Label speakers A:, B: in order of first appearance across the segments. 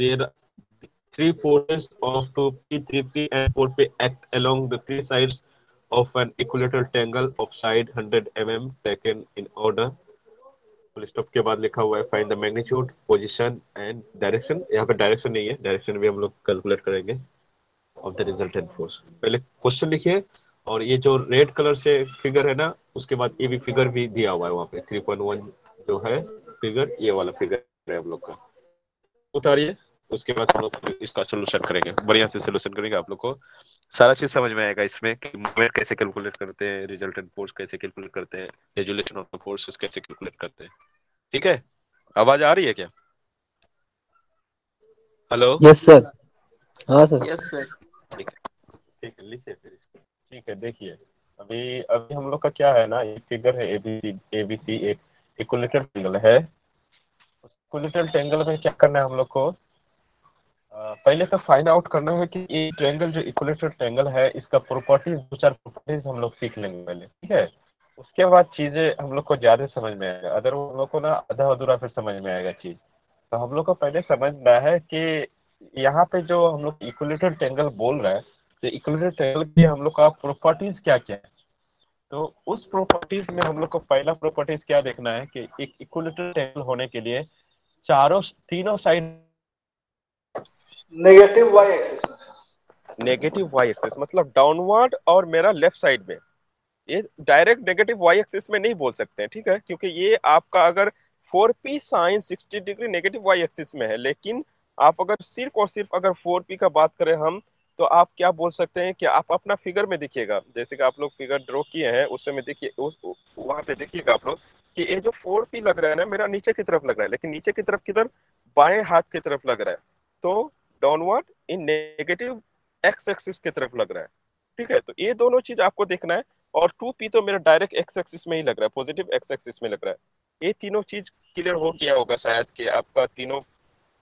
A: there three forces of 2p, 3p and 4p act along the three sides of an equilateral triangle of side 100 mm taken in order। Full stop के बाद लिखा हुआ है find the magnitude, position and direction. यहाँ पे direction नहीं है, direction भी हम लोग कैलकुलेट करेंगे ऑफ द रिजल्टेंट फोर्स। पहले क्वेश्चन लिखिए, और ये जो रेड कलर से फिगर है ना, उसके बाद ये भी फिगर भी दिया हुआ है वहाँ पे 3.1 जो है फिगर, ये वाला फिगर है हम लोग का। उतारिए, उसके बाद हम लोग इसका सोल्यूशन करेंगे, बढ़िया से सोल्यूशन करेंगे। आप लोग को सारा चीज समझ में आएगा इसमें कि मोमेंट कैसे कैलकुलेट करते हैं, रिजल्टेंट फोर्स कैसे कैलकुलेट करते हैं, रेजुलेशन ऑफ द फोर्सेस कैसे कैलकुलेट करते हैं। ठीक है, आवाज आ रही है क्या? हेलो।
B: Yes sir. हाँ सर।
C: Yes sir.
A: ठीक है, ठीक है, लिखिए फिर इसको। ठीक है, देखिए अभी अभी हम लोग का क्या है ना, ये फिगर है एबीसी एक इक्विलेटरल ट्रायंगल है। इक्विलेटरल ट्रायंगल में क्या करना है हम लोग को, पहले तो फाइंड आउट करना है कि ये ट्रायंगल जो इक्विलेटरल ट्रायंगल है इसका प्रॉपर्टीज, दो चार प्रॉपर्टीज हम लोग सीख लेंगे पहले, ठीक है। उसके बाद चीजें हम लोग को ज्यादा समझ में आएगा, अदर हम लोग को ना आधा अधूरा फिर समझ में आएगा चीज। तो हम लोग को पहले समझना है कि यहाँ पे जो हम लोग इक्विलेटरल ट्रायंगल बोल रहे हैं, तो इक्विलेटरल ट्रायंगल की हम लोग का प्रॉपर्टीज क्या क्या है। तो उस प्रॉपर्टीज में हम लोग को पहला प्रॉपर्टीज क्या देखना है कि एक इक्विलेटरल ट्रायंगल होने के लिए तीनों साइड
D: नेगेटिव वाई एक्सिस में सर।
A: नेगेटिव वाई एक्सिस मतलब डाउनवर्ड, और मेरा लेफ्ट साइड में। ये डायरेक्ट नेगेटिव वाई एक्सिस में नहीं बोल सकते हैं, ठीक है, क्योंकि ये आपका अगर 4p sine 60 degree negative Y axis में है, लेकिन आप अगर सिर्फ और सिर्फ अगर 4p का बात करें हम, तो आप क्या बोल सकते हैं कि आप अपना फिगर में देखिएगा, जैसे कि आप लोग फिगर ड्रॉ किए हैं उससे में देखिए, उस वहां पे देखिएगा आप लोग कि ये जो 4p लग रहा है ना, मेरा नीचे की तरफ लग रहा है, लेकिन नीचे की तरफ किधर, बाएं हाथ की तरफ लग रहा है। तो downward in negative x axis की तरफ लग रहा है, ठीक है। तो ये दोनों चीज आपको देखना है। और 2p तो मेरा डायरेक्ट एक्स एक्सिस में ही लग रहा है, पॉजिटिव एक्स एक्सिस में लग रहा है। ये तीनों चीज क्लियर हो गया होगा शायद कि आपका तीनों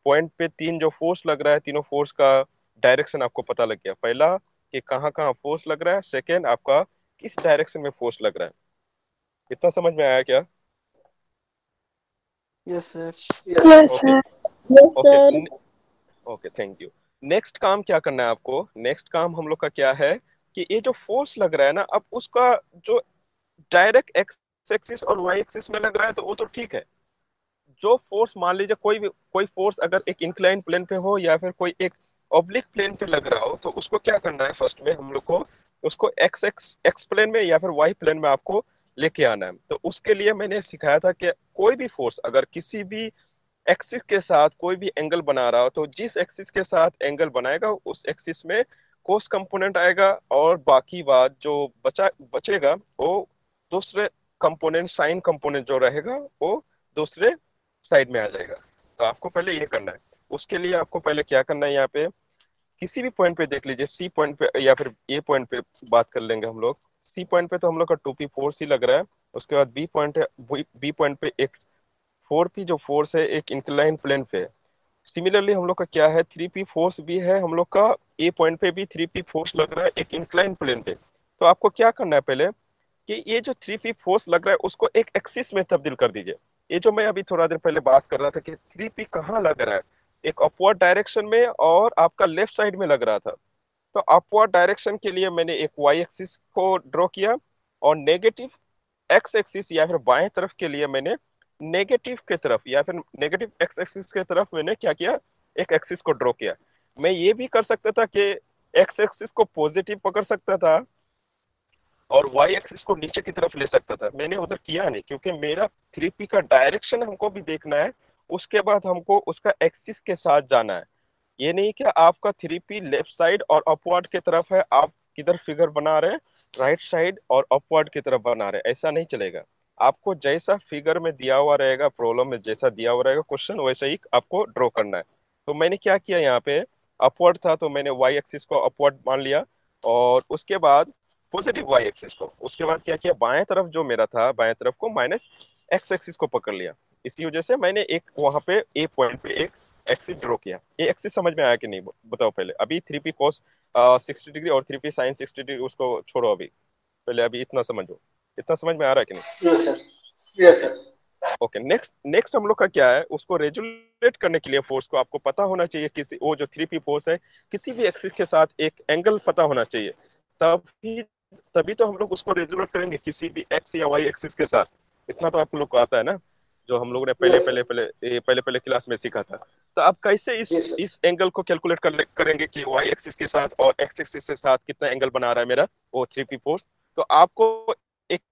A: पॉइंट पे तीन जो फोर्स लग रहा है, तीनों फोर्स का डायरेक्शन आपको पता लग गया। पहला कि कहाँ कहाँ फोर्स लग रहा है, सेकेंड आपका किस डायरेक्शन में फोर्स लग रहा है। इतना समझ में आया क्या?
C: Yes sir.
D: Yes
A: okay,
E: yes
A: okay,
E: sir.
A: Okay, thank you. Next काम क्या करना है आपको, नेक्स्ट काम हम लोग का क्या है कि ये जो फोर्स लग रहा है ना, अब उसका जो डायरेक्ट एक्स एक्सिस और वाई एक्सिस में लग रहा है तो वो तो ठीक है। जो फोर्स मान लीजिए कोई फोर्स अगर एक इंक्लाइन प्लेन पे हो या फिर कोई एक ऑब्लिक प्लेन पे लग रहा हो, तो उसको क्या करना है, फर्स्ट में हम लोग को उसको एक्स एक्स एक्स प्लेन में या फिर वाई प्लेन में आपको लेके आना है। तो उसके लिए मैंने सिखाया था कि कोई भी फोर्स अगर किसी भी एक्सिस के साथ कोई भी एंगल बना रहा हो, तो जिस एक्सिस के साथ एंगल बनाएगा उस एक्सिस में कोस कंपोनेंट आएगा, और बाकी बात जो बचेगा वो दूसरे कंपोनेंट, साइन कंपोनेंट जो रहेगा वो दूसरे साइड में आ जाएगा। तो आपको पहले ये करना है। उसके लिए आपको पहले क्या करना है, यहाँ पे किसी भी पॉइंट पे देख लीजिए, सी पॉइंट पे या फिर ए पॉइंट पे बात कर लेंगे हम लोग। सी पॉइंट पे तो हम लोग का 2p फोर्स ही लग रहा है। उसके बाद बी पॉइंट है, बी पॉइंट पे एक 4p जो फोर्स है एक इंक्लाइन प्लेन पे है। सिमिलरली हम लोग का क्या है, 3p फोर्स भी है हम लोग का, ए पॉइंट पे भी 3p फोर्स लग रहा है एक इंक्लाइन प्लेन पे। तो आपको क्या करना है पहले कि ये जो 3p फोर्स लग रहा है उसको एक एक्सिस में तब्दील कर दीजिए। ये जो मैं अभी थोड़ा देर पहले बात कर रहा था कि 3p कहाँ लग रहा है, एक अपवर्ड डायरेक्शन में और आपका लेफ्ट साइड में लग रहा था। तो अपवर्ड डायरेक्शन के लिए मैंने एक वाई एक्सिस को ड्रॉ किया, और नेगेटिव एक्स एक्सिस या फिर बाएं तरफ के लिए मैंने नेगेटिव के तरफ या फिर नेगेटिव एक्स एक्सिस के तरफ मैंने क्या किया, एक एक्सिस को ड्रॉ किया। मैं ये भी कर सकता था कि एक्स एक्सिस को पॉजिटिव पकड़ सकता था और वाई एक्सिस को नीचे की तरफ ले सकता था। मैंने उधर किया नहीं, क्योंकि मेरा 3p का डायरेक्शन हमको भी देखना है, उसके बाद हमको उसका एक्सिस के साथ जाना है। ये नहीं कि आपका 3p लेफ्ट साइड और अपवर्ड की तरफ है, आप किधर फिगर बना रहे हैं, राइट साइड और अपवर्ड की तरफ बना रहे हैं, ऐसा नहीं चलेगा। आपको जैसा फिगर में दिया हुआ रहेगा, प्रॉब्लम में जैसा दिया हुआ रहेगा क्वेश्चन, वैसे ही आपको ड्रॉ करना है। तो मैंने क्या किया, यहाँ पे अपवर्ड था तो मैंने वाई एक्सिस को अपवर्ड मान लिया, और उसके बाद पॉजिटिव वाई एक्सिस को, उसके बाद क्या किया, बाएं तरफ जो मेरा था बाएं तरफ को माइनस एक्स एक्सिस को पकड़ लिया। इसी वजह से मैंने एक वहां पे ए पॉइंट पे एक एक्सिस ड्रॉ किया। ये एक्सिस समझ में आया कि नहीं बताओ पहले। अभी 3p cos 60 डिग्री और 3p sin 60 डिग्री उसको छोड़ो, अभी पहले अभी इतना समझो। इतना समझ में आ रहा है कि नहीं?
D: Yes sir. Yes
A: okay,
D: sir.
A: Okay, next next हम लोग का क्या है, उसको रेजुलेट करने के लिए फोर्स को आपको पता होना चाहिए, किसी वो जो 3p फोर्स है किसी भी एक्सिस के साथ एक एंगल पता होना चाहिए, तभी तभी तो हम लोग उसको रेजुलेट करेंगे किसी भी एक्स या वाई एक्सिस के साथ। इतना तो आप लोग को आता है ना, जो हम लोग ने पहले
D: यस
A: पहले
D: सर।
A: पहले पहले पहले क्लास में सीखा था। तो आप कैसे
D: जी
A: इस
D: सर।
A: इस एंगल को कैलकुलेट करेंगे कि वाई एक्सिस के साथ और एक्स एक्सिस के साथ कितना एंगल बना रहा है मेरा वो 3p फोर्स। तो आपको एक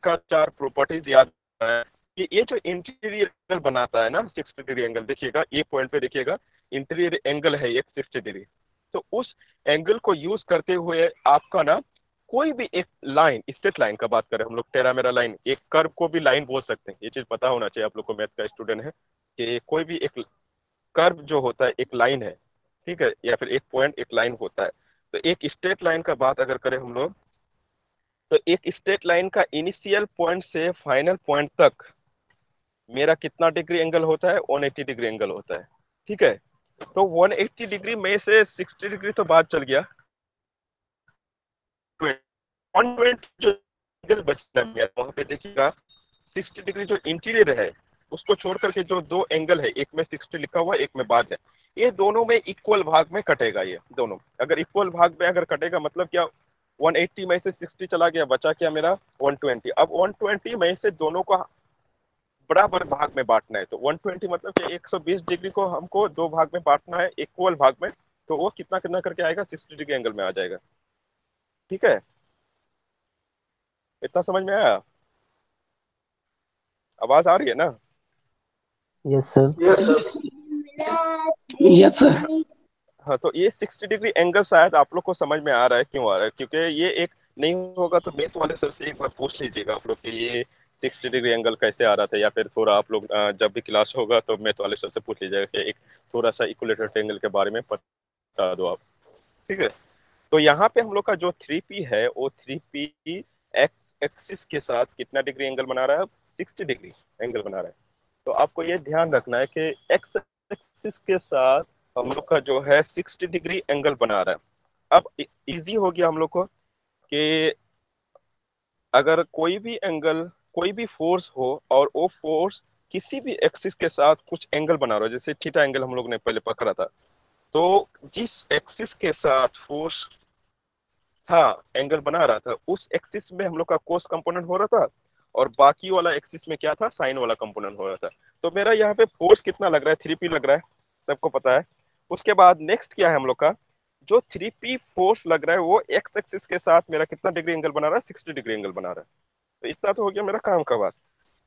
A: का चार प्रॉपर्टीज याद है कि ये जो इंटीरियर एंगल बनाता है ना 60 डिग्री एंगल, देखिएगा ये पॉइंट पे देखिएगा, इंटीरियर एंगल है एक 60 डिग्री। तो उस एंगल को यूज करते हुए आपका ना कोई भी एक लाइन, स्ट्रेट लाइन का बात करें हम लोग, टेरा मेरा लाइन, एक कर्व को भी लाइन बोल सकते हैं, ये चीज पता होना चाहिए आप लोग को, मैथ का स्टूडेंट है कि कोई भी एक कर्व जो होता है एक लाइन है, ठीक है, या फिर एक पॉइंट एक लाइन होता है। तो एक स्ट्रेट लाइन का बात अगर करें हम लोग, तो एक स्ट्रेट लाइन का इनिशियल पॉइंट से फाइनल पॉइंट तक मेरा कितना डिग्री एंगल होता है, 180 डिग्री एंगल होता है, ठीक है। तो 180 डिग्री में से 60 डिग्री तो बात चल गया, 120 जो एंगल बचता है मेरा वहां पे देखिएगा, 60 डिग्री जो इंटीरियर है उसको छोड़ करके जो दो एंगल है, एक में 60 लिखा हुआ है एक में बाद है, ये दोनों में इक्वल भाग में कटेगा। ये दोनों अगर इक्वल भाग में अगर कटेगा मतलब क्या, 180 में से 60 चला गया, बचा क्या मेरा 120। अब 120 में से दोनों को बराबर भाग में बांटना है, तो 120 मतलब कि 120 डिग्री को हमको दो भाग में बांटना है इक्वल भाग में, तो वो कितना कितना करके आएगा, 60 डिग्री एंगल में आ जाएगा, ठीक है। इतना समझ में आया? आवाज आ रही है ना?
B: Yes sir.
D: Yes sir.
C: Yes sir.
A: हाँ, तो ये 60 डिग्री एंगल शायद आप लोग को समझ में आ रहा है, क्यों आ रहा है, क्योंकि ये एक नहीं होगा तो मैथ वाले सर से एक बार पूछ लीजिएगा आप लोग कि ये 60 डिग्री एंगल कैसे आ रहा था, या फिर थोड़ा आप लोग जब भी क्लास होगा तो मैथ वाले सर से पूछ लीजिएगा कि एक थोड़ा सा इक्विलेटरल ट्रायंगल के बारे में बता दो आप, ठीक है। तो यहाँ पे हम लोग का जो 3p है वो 3p एक्स एक्सिस के साथ कितना डिग्री एंगल बना रहा है, 60 डिग्री एंगल बना रहा है। तो आपको ये ध्यान रखना है कि एक्स एक्सिस के साथ हम लोग का जो है 60 डिग्री एंगल बना रहा है। अब इजी हो गया हम लोग को कि अगर कोई भी एंगल, कोई भी फोर्स हो और वो फोर्स किसी भी एक्सिस के साथ कुछ एंगल बना रहा हो, जैसे थीटा एंगल हम लोग ने पहले पकड़ा था, तो जिस एक्सिस के साथ फोर्स था एंगल बना रहा था उस एक्सिस में हम लोग का कोस कंपोनेंट हो रहा था, और बाकी वाला एक्सिस में क्या था, साइन वाला कंपोनेंट हो रहा था। तो मेरा यहाँ पे फोर्स कितना लग रहा है, 3p लग रहा है, सबको पता है। उसके बाद नेक्स्ट क्या है हम लोग का, जो 3p फोर्स लग रहा है वो एक्स एक्सिस के साथ मेरा कितना डिग्री एंगल बना रहा है, 60 डिग्री एंगल बना रहा है। तो इतना तो हो गया मेरा काम का बात।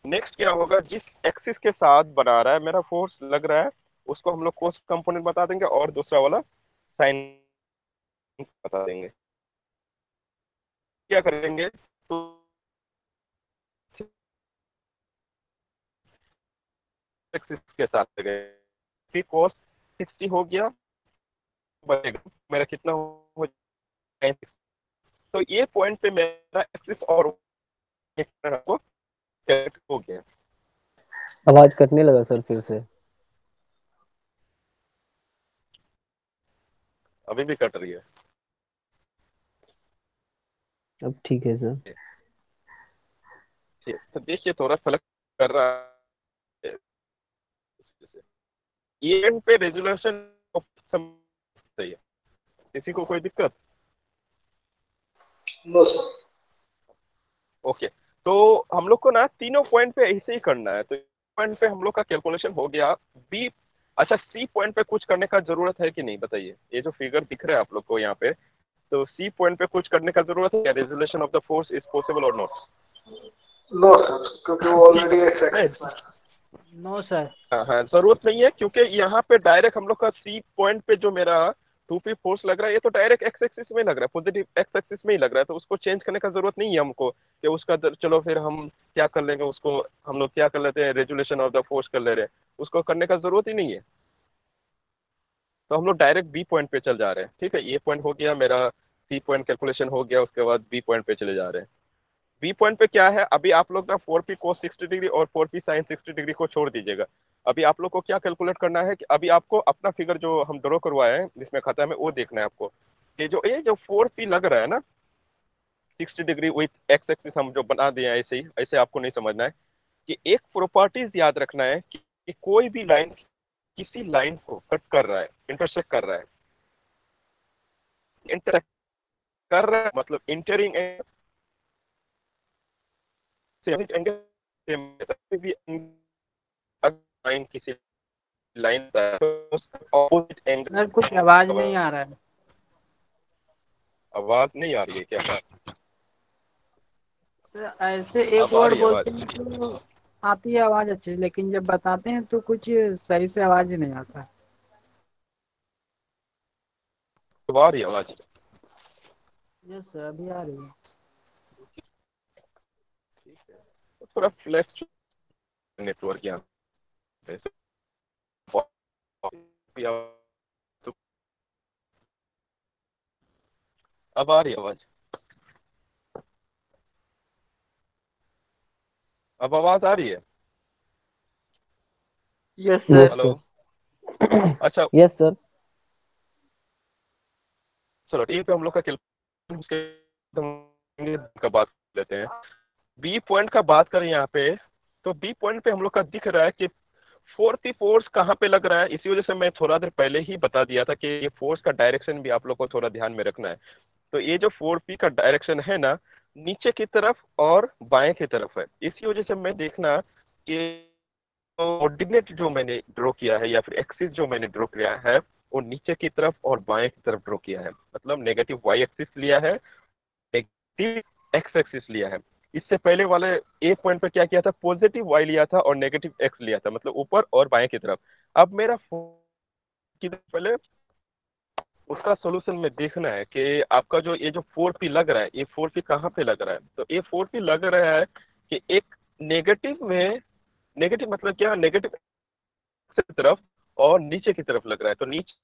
A: नेक्स्ट क्या होगा, जिस एक्सिस के साथ बना रहा है मेरा फोर्स लग रहा है उसको हम लोग कोस कंपोनेंट बता देंगे, और दूसरा वाला साइन बता देंगे। क्या करेंगे तो एक्सिस के साथ गए, cos 60 हो गया, बचेगा मेरा कितना हो जाएगा, तो ये पॉइंट पे मेरा एक्सिस और आपको करेक्ट हो गया।
B: आवाज कटने लगा सर फिर से।
A: अभी भी कट रही है?
B: अब ठीक है सर।
A: ठीक, तो देखिए थोड़ा फर्क कर रहा है, ये एंड पे रेजोल्यूशन सही है, किसी को कोई दिक्कत?
D: No sir.
A: ओके, तो हम लोग को ना तीनों पॉइंट पे ऐसे ही करना है। तो पॉइंट पे हम लोग का कैलकुलेशन हो गया। बी, अच्छा सी पॉइंट पे कुछ करने का जरूरत है कि नहीं बताइए, ये जो फिगर दिख रहा है आप लोग को यहाँ पे, तो सी पॉइंट पे कुछ करने का जरूरत है क्या, resolution of the force is possible और नॉट?
D: नो सर, क्योंकि वो
A: ठीक
D: ऑलरेडी एक्स
A: है,
D: एक्सिस में है।
C: No sir.
A: हाँ हाँ, जरूरत नहीं है, क्योंकि यहाँ पे डायरेक्ट हम लोग का सी पॉइंट पे जो मेरा 2p फोर्स लग रहा है ये तो डायरेक्ट एक्स एक्सिस में लग रहा है, पॉजिटिव एक्स एक्सिस में ही लग रहा है, तो उसको चेंज करने का जरूरत नहीं है हमको कि उसका चलो फिर हम क्या कर लेंगे, उसको हम लोग क्या कर लेते हैं, रेजुलेशन ऑफ द फोर्स कर ले रहे हैं, उसको करने का जरूरत ही नहीं है। तो हम लोग डायरेक्ट बी पॉइंट पे चल जा रहे हैं, ठीक है, ये पॉइंट हो गया मेरा, सी पॉइंट कैलकुलेशन हो गया, उसके बाद बी पॉइंट पे चले जा रहे हैं। बी पॉइंट पे क्या है, अभी आप लोग ना 4p cos 60 डिग्री और 4p sin 60 डिग्री को छोड़ दीजिएगा। अभी आप लोग को क्या कैलकुलेट करना है कि अभी आपको अपना फिगर जो हम ड्रॉ करवाए हैं जिसमें खाता में वो देखना है आपको, कि जो ये जो 4p लग रहा है ना 60 डिग्री विथ एक्स एक्सिस हम जो बना दिए हैं ऐसे ही, ऐसे आपको नहीं समझना है। कि एक प्रॉपर्टीज याद रखना है कि कोई भी लाइन किसी लाइन को कट कर रहा है, इंटरसेक्ट कर रहा है, इंटरसेक्ट कर रहा है मतलब इंटरिंग एंगल सेम भी लाइन किसी लाइन ऑपोजिट एंगल।
E: सर कुछ आवाज नहीं आ रहा है।
A: आवाज नहीं आ रही है क्या?
E: सर ऐसे एक
A: अब आ
E: वर्ड
A: रही है
E: बोलते
A: आवाज?
E: हैं तो आती है आवाज अच्छी, लेकिन जब बताते हैं तो कुछ सही से आवाज ही नहीं आता।
A: अब आ रही है आवाज?
E: यस सर, अभी आ रही है।
A: ठीक है, तो थोड़ा फ्लेक्स नेटवर्क यहाँ पे तो अब आ रही है आवाज? अब आवाज आ रही है?
E: Yes
B: yes
E: sir.
A: Hello?
B: Sir.
A: अच्छा
B: यस सर।
A: चलो ठीक है, हम लोग का का बात कर लेते हैं। बी पॉइंट का बात करें यहाँ पे, तो बी पॉइंट पे हम लोग का दिख रहा है कि फोर्थ फोर्स कहाँ पे लग रहा है। इसी वजह से मैं थोड़ा देर पहले ही बता दिया था कि ये फोर्स का डायरेक्शन भी आप लोग को थोड़ा ध्यान में रखना है। तो ये जो 4P का डायरेक्शन है ना, नीचे की तरफ और बाएं की तरफ है। इसी वजह से मैं देखना कि कोऑर्डिनेट जो मैंने ड्रॉ किया है या फिर एक्सिस जो मैंने ड्रॉ किया है वो नीचे की तरफ और बाएं की तरफ ड्रॉ किया है। मतलब नेगेटिव वाई एक्सिस लिया है, नेगेटिव एक्स एक्सिस लिया है। इससे पहले वाले ए पॉइंट पे क्या किया था, पॉजिटिव वाई लिया था और नेगेटिव एक्स लिया था, मतलब ऊपर और बाएं की तरफ। अब मेरा की पहले उसका सोल्यूशन में देखना है कि आपका जो ये जो 4P लग रहा है, ये 4P कहाँ पे लग रहा है। तो ये 4P लग रहा है कि एक नेगेटिव में, नेगेटिव मतलब क्या, नेगेटिव की तरफ और नीचे की तरफ लग रहा है। तो नीचे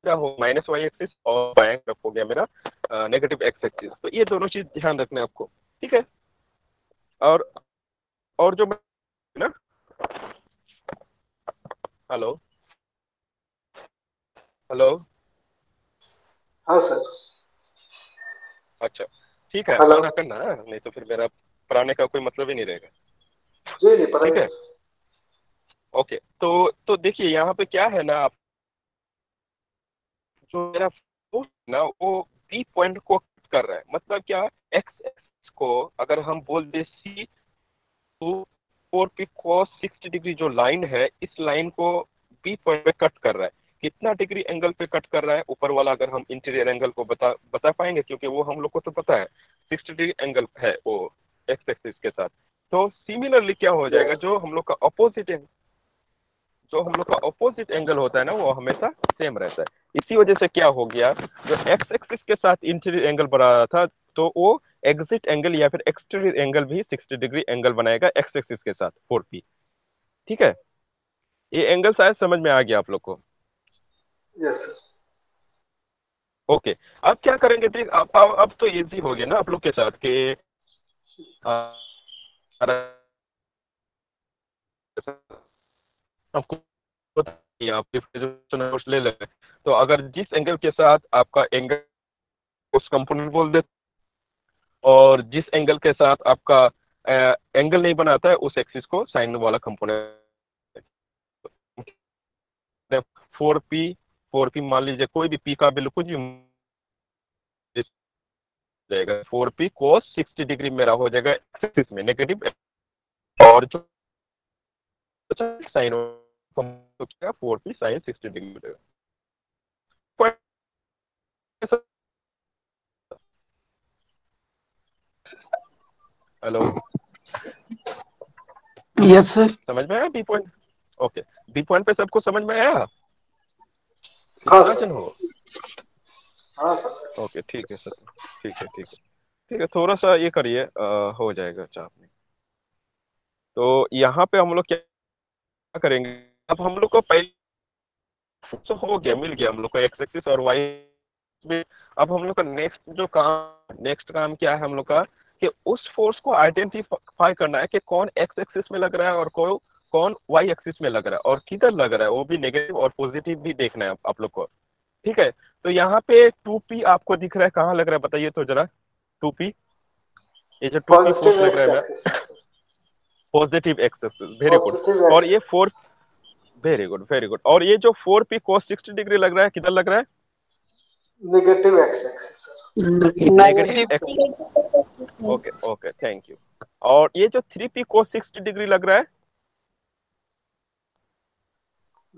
A: का हो माइनस वाई एक्सिस और बाएं तरफ हो गया मेरा नेगेटिव एक्स एक्सिस। तो ये दोनों चीज ध्यान रखना है आपको, ठीक है। और जो ना, हेलो हेलो,
D: हाँ सर।
A: अच्छा ठीक है,
D: हेलो।
A: मना करना है, नहीं तो फिर मेरा पढ़ाने का कोई मतलब ही नहीं रहेगा।
D: जी नहीं
A: ठीक
D: पढ़ाइए।
A: है, ओके। तो देखिए यहाँ पे क्या है ना, आप जो मेरा फोर्स ना वो बी पॉइंट को कट कर रहा है। मतलब क्या, एक्स एक्स को अगर हम बोल दे सी, तो 4P cos 60 डिग्री जो लाइन है, इस लाइन को बी पॉइंट पे कट कर रहा है। कितना डिग्री एंगल पे कट कर रहा है ऊपर वाला, अगर हम इंटीरियर एंगल को बता पाएंगे, क्योंकि वो हम लोग को तो पता है 60 डिग्री एंगल है वो एक्स एक्सिस के साथ। तो सिमिलरली क्या हो जाएगा,
D: यस।
A: जो हम लोग का अपोजिट एंगल होता है ना, वो हमेशा सेम रहता है। इसी वजह से क्या हो गया, जो एक्स एक्सिस के साथ इंटीरियर एंगल बना रहा था, तो वो एग्जिट एंगल या फिर एक्सटीरियर एंगल भी 60 डिग्री एंगल बनाएगा एक्स एक्सिस के साथ 4P। ठीक है, ये एंगल शायद समझ में आ गया आप लोग को।
D: Yes sir.
A: ओके, अब क्या करेंगे, देख अब तो इजी हो गया ना आप लोग के साथ कि आपको पता है, आप डिफरेंशिएशन ले लें। तो अगर जिस एंगल के साथ आपका एंगल, उस कंपोनेंट बोल दे, और जिस एंगल के साथ आपका एंगल नहीं बनाता है, उस एक्सिस को साइन वाला कंपोनेंट। 4P 4P मान लीजिए, कोई भी पी का वैल्यू कुछ भी जाएगा, 4P cos 60 डिग्री मेरा हो जाएगा एक्सिस में नेगेटिव, और जो sine 4P sine 60 degree. Hello,
E: yes sir.
A: समझ में आया B point? Okay, B point पे सबको समझ में आया?
D: हाँ
A: कितना जन
D: सर।
A: हो?
D: हाँ सर।
A: ओके ठीक है सर, ठीक है ठीक है ठीक है, थोड़ा सा ये करिए, हो जाएगा चाप में। तो यहाँ पे हम लोग क्या करेंगे, अब हम लोग को पहले तो हो गया, मिल गया हम लोग को एक्स एक्सिस और वाई में। अब हम लोग का नेक्स्ट काम क्या है हम लोग का, कि उस फोर्स को आइडेंटिफाई करना है कि कौन एक्स एक्सिस में लग रहा है और कौन वाई एक्सिस में लग रहा है और किधर लग रहा है, वो भी नेगेटिव और पॉजिटिव भी देखना है आप लोग को। ठीक है, तो यहाँ पे 2P आपको दिख रहा है, कहाँ लग रहा है बताइए तो जरा। 2P, ये जो 2P
D: पॉजिटिव
A: फोर्स लग रहा
D: एक्स
A: है मैं,
D: axis.
A: Positive x axis, very good.
D: Positive
A: और ये four, very good very good. और ये जो 4p cos 60 डिग्री लग रहा है, किधर लग रहा है?
D: Negative x axis sir.
A: Negative
C: Negative.
A: X, okay okay, thank you. और ये जो 3p cos 60 डिग्री लग रहा है,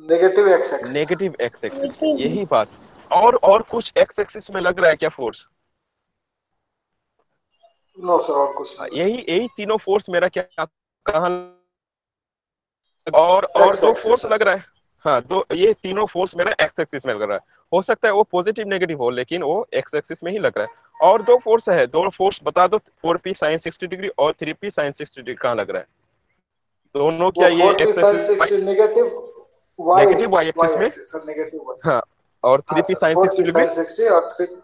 D: negative x axis.
A: Negative x axis, यही बात। और कुछ एक्स एक्सिस में लग रहा है क्या फोर्स?
D: नो सर, और कुछ नहीं।
A: यही यही तीनों फोर्स मेरा क्या कहाँ, और
D: एक्स
A: दो
D: एक्सिस
A: फोर्स
D: सर।
A: लग रहा है। हाँ, दो, ये तीनों फोर्स मेरा एक्स एक्सिस में लग रहा है। हो सकता है वो पॉजिटिव नेगेटिव हो, लेकिन वो एक्स एक्सिस में ही लग रहा है। और दो फोर्स है, दो फोर्स बता दो, 4p sin 60 डिग्री और 3p sin 60 डिग्री कहाँ लग रहा है? दोनों
D: वो
A: क्या ये
D: 4p
A: X
D: sin
A: axis,
D: 60 negative Y,
A: negative Y
D: Y
A: axis में?
D: Axis sir, negative Y.
A: हाँ, और
D: हाँ
A: 3p
D: sir,
A: sin 60
D: 4p
A: degree?
D: sin 60 और 3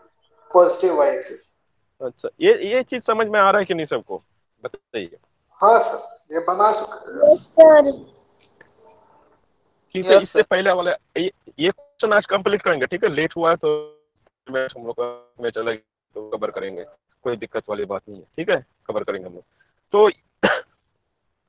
D: पॉजिटिव वाई एक्सिस।
A: अच्छा, ये चीज समझ में आ रहा है कि नहीं सबको, बताइए।
D: हाँ सर, ये बना चुके हैं।
C: Yes, sir.
A: ठीक है,
E: यस
A: इससे
E: सर।
A: पहले वाला ये क्वेश्चन आज कंप्लीट करेंगे, ठीक है? लेट हुआ है तो मैं हम लोग का में चला तो कवर करेंगे, कोई दिक्कत वाली बात नहीं है, ठीक है? कवर करेंगे हम लोग। तो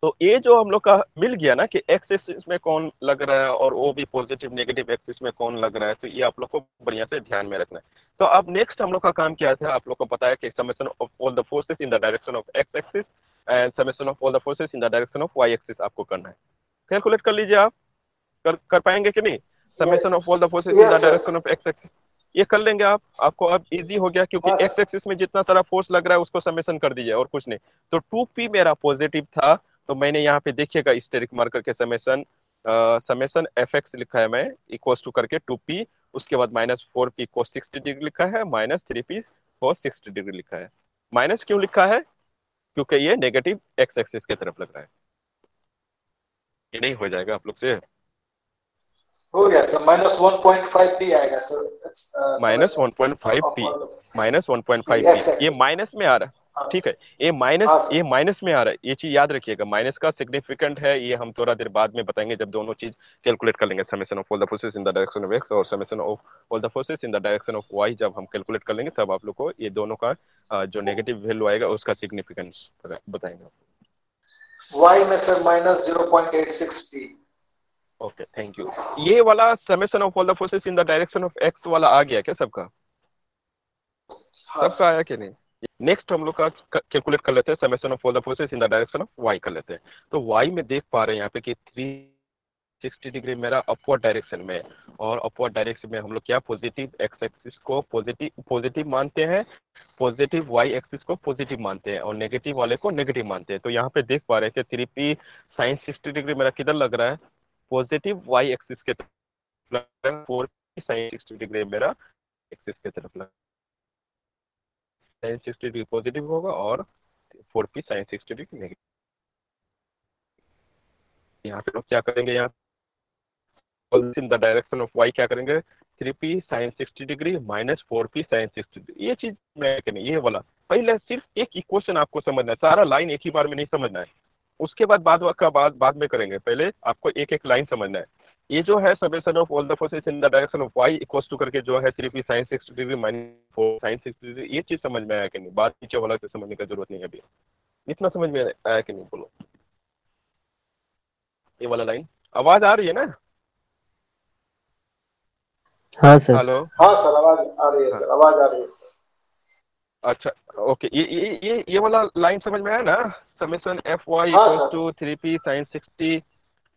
A: तो ये जो हम लोग का मिल गया ना कि एक्स एक्सिस में कौन लग रहा है और वो भी पॉजिटिव नेगेटिव एक्सिस में कौन लग रहा है, तो ये आप लोग को बढ़िया से ध्यान में रखना है। तो अब नेक्स्ट हम लोग का काम क्या था, आप लोग को पता है कि summation of all the forces in the direction of X axis and summation of all the forces in the direction of Y axis आपको करना है। कैलकुलेट कर लीजिए आप, कर पाएंगे कि नहीं? Summation of all the forces in the
D: yes sir.
A: Direction of X axis, ये कर लेंगे आप, आपको अब इजी हो गया, क्योंकि
D: हाँ
A: एक्स एक्सिस में जितना सारा फोर्स लग रहा है उसको समेशन कर दीजिए और कुछ नहीं। तो 2p मेरा पॉजिटिव था, तो मैंने यहाँ पे देखिएगा स्टेरिक मार्क करके समेशन समेशन एफ एक्स लिखा है मैं, इक्वल्स टू करके 2p, उसके बाद -4p cos 60 डिग्री लिखा है, -3p cos 60 डिग्री लिखा है। माइनस क्यों लिखा है? क्योंकि ये नेगेटिव एक्स एक्सिस की तरफ लग रहा है। ये नहीं हो जाएगा आप लोग से?
D: हो गया सर, -1.5p आएगा sir.
A: Minus
D: summation
A: one point five
D: of
A: P
D: all
A: minus one point five P
D: x
A: ये
D: एक्सिस।
A: माइनस में आ रहा है,
D: हाँ
A: ठीक
D: सर।
A: है? ये माइनस,
D: हाँ
A: ये
D: सर।
A: माइनस में आ रहा है, ये चीज याद रखिएगा। माइनस का सिग्निफिकेंट है, ये हम थोड़ा देर बाद में बताएंगे जब दोनों चीज कैलकुलेट कर लेंगे। Summation of all the forces in the direction of X और summation of all the forces in the direction of Y जब हम कैलकुलेट कर लेंगे, तब आप लोग को ये दोनों का जो नेगेटिव वैल्यू आएगा उसका सिग्निफिकेंस बताएंगे।
D: वाई में sir -0.86p।
A: Okay, thank you. ये वाला summation of all the forces in the direction of x वाला आ गया क्या सबका?
D: हाँ
A: सबका
D: सर।
A: आया कि नहीं? नेक्स्ट हम लोग का कैलकुलेट कर लेते हैं summation of all the forces in the direction of Y कर लेते हैं। तो वाई में देख पा रहे हैं यहाँ पे कि 360 डिग्री मेरा अपवर्ड डायरेक्शन में है, और अपवर्ड डायरेक्शन में हम लोग क्या पॉजिटिव एक्स एक्सिस को पॉजिटिव पॉजिटिव मानते हैं, पॉजिटिव वाई एक्सिस को पॉजिटिव मानते हैं और नेगेटिव वाले को नेगेटिव मानते हैं। तो यहाँ पे देख पा रहे हैं कि 3p sin 60 डिग्री मेरा किधर लग रहा है? पॉजिटिव वाई एक्सिस के तरफ लग रहा है। 4p sin 60 डिग्री मेरा एक्सिस के तरफ लग रहा है। sin 60 डिग्री पॉजिटिव होगा और 4p sin 60 डिग्री नेगेटिव। यहाँ पे लोग क्या करेंगे, यहाँ in the direction of Y क्या करेंगे? 3p sin 60 degree -4p sin 60 degree. ये चीज मैं नहीं, ये वाला पहले सिर्फ एक इक्वेशन आपको समझना है, सारा लाइन एक ही बार में नहीं समझना है। उसके बाद बाद में करेंगे, पहले आपको एक एक लाइन समझना है। ये जो है summation of all the forces in the direction of Y equals to करके जो है 3p sin 60 degree -4 sin 60 degree, ये चीज समझ में आया कि नहीं? बात नीचे वाला से समझने की जरूरत नहीं है अभी। इतना समझ में आया कि नहीं, बोलो? ये वाला लाइन आवाज आ रही है ना?
B: हाँ सर।
A: हेलो?
D: हाँ सर, आवाज आ रही है
A: हाँ,
D: सर, आवाज आ रही है सर।
A: अच्छा, ओके। ये वाला लाइन समझ में आया ना? समेशन एफ वाई
D: हाँ
A: equals
D: sir.
A: To 3p sin 60।